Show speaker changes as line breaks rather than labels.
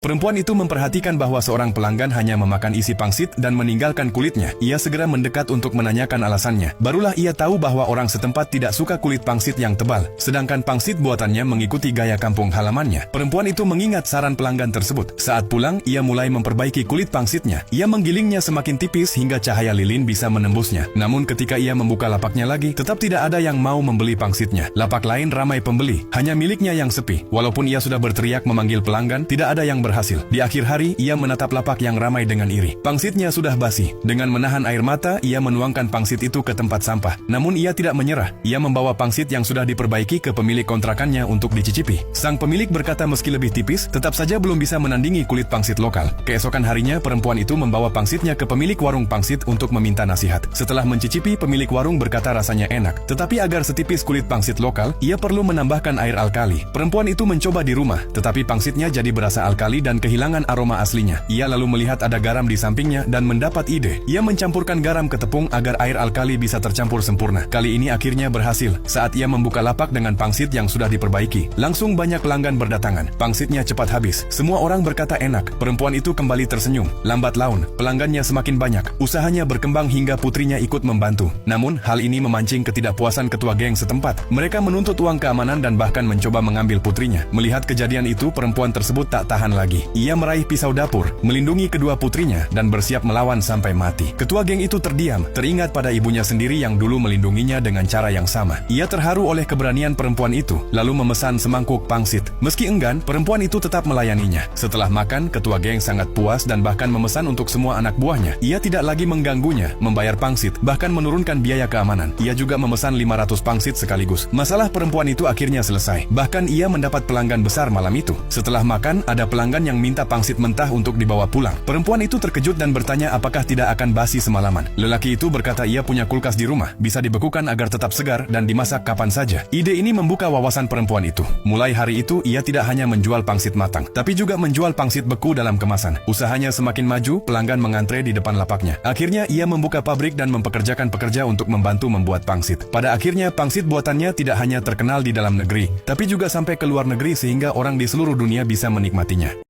Perempuan itu memperhatikan bahwa seorang pelanggan hanya memakan isi pangsit dan meninggalkan kulitnya. Ia segera mendekat untuk menanyakan alasannya. Barulah ia tahu bahwa orang setempat tidak suka kulit pangsit yang tebal, sedangkan pangsit buatannya mengikuti gaya kampung halamannya. Perempuan itu mengingat saran pelanggan tersebut. Saat pulang, ia mulai memperbaiki kulit pangsitnya. Ia menggilingnya semakin tipis hingga cahaya lilin bisa menembusnya. Namun ketika ia membuka lapaknya lagi, tetap tidak ada yang mau membeli pangsitnya. Lapak lain ramai pembeli, hanya miliknya yang sepi. Walaupun ia sudah berteriak memanggil pelanggan, tidak ada yang berhasil. Di akhir hari, ia menatap lapak yang ramai dengan iri. Pangsitnya sudah basi. Dengan menahan air mata, ia menuangkan pangsit itu ke tempat sampah. Namun ia tidak menyerah. Ia membawa pangsit yang sudah diperbaiki ke pemilik kontrakannya untuk dicicipi. Sang pemilik berkata meski lebih tipis, tetap saja belum bisa menandingi kulit pangsit lokal. Keesokan harinya, perempuan itu membawa pangsitnya ke pemilik warung pangsit untuk meminta nasihat. Setelah mencicipi, pemilik warung berkata rasanya enak. Tetapi agar setipis kulit pangsit lokal, ia perlu menambahkan air alkali. Perempuan itu mencoba di rumah, tetapi pangsitnya jadi berasa alkali dan kehilangan aroma aslinya. Ia lalu melihat ada garam di sampingnya dan mendapat ide. Ia mencampurkan garam ke tepung agar air alkali bisa tercampur sempurna. Kali ini akhirnya berhasil. Saat ia membuka lapak dengan pangsit yang sudah diperbaiki, langsung banyak pelanggan berdatangan. Pangsitnya cepat habis. Semua orang berkata enak. Perempuan itu kembali tersenyum. Lambat laun, pelanggannya semakin banyak. Usahanya berkembang hingga putrinya ikut membantu. Namun, hal ini memancing ketidakpuasan ketua geng setempat. Mereka menuntut uang keamanan dan bahkan mencoba mengambil putrinya. Melihat kejadian itu, perempuan tersebut tak tahan lagi. Ia meraih pisau dapur, melindungi kedua putrinya, dan bersiap melawan sampai mati. Ketua geng itu terdiam, teringat pada ibunya sendiri yang dulu melindunginya dengan cara yang sama. Ia terharu oleh keberanian perempuan itu, lalu memesan semangkuk pangsit. Meski enggan, perempuan itu tetap melayaninya. Setelah makan, ketua geng sangat puas dan bahkan memesan untuk semua anak buahnya. Ia tidak lagi mengganggunya, membayar pangsit, bahkan menurunkan biaya keamanan. Ia juga memesan 500 pangsit sekaligus. Masalah perempuan itu akhirnya selesai. Bahkan ia mendapat pelanggan besar malam itu. Setelah makan, ada pelanggan yang minta pangsit mentah untuk dibawa pulang. Perempuan itu terkejut dan bertanya apakah tidak akan basi semalaman. Lelaki itu berkata ia punya kulkas di rumah, bisa dibekukan agar tetap segar dan dimasak kapan saja. Ide ini membuka wawasan perempuan itu. Mulai hari itu, ia tidak hanya menjual pangsit matang, tapi juga menjual pangsit beku dalam kemasan. Usahanya semakin maju, pelanggan mengantre di depan lapaknya. Akhirnya, ia membuka pabrik dan mempekerjakan pekerja untuk membantu membuat pangsit. Pada akhirnya, pangsit buatannya tidak hanya terkenal di dalam negeri, tapi juga sampai ke luar negeri sehingga orang di seluruh dunia bisa menikmatinya.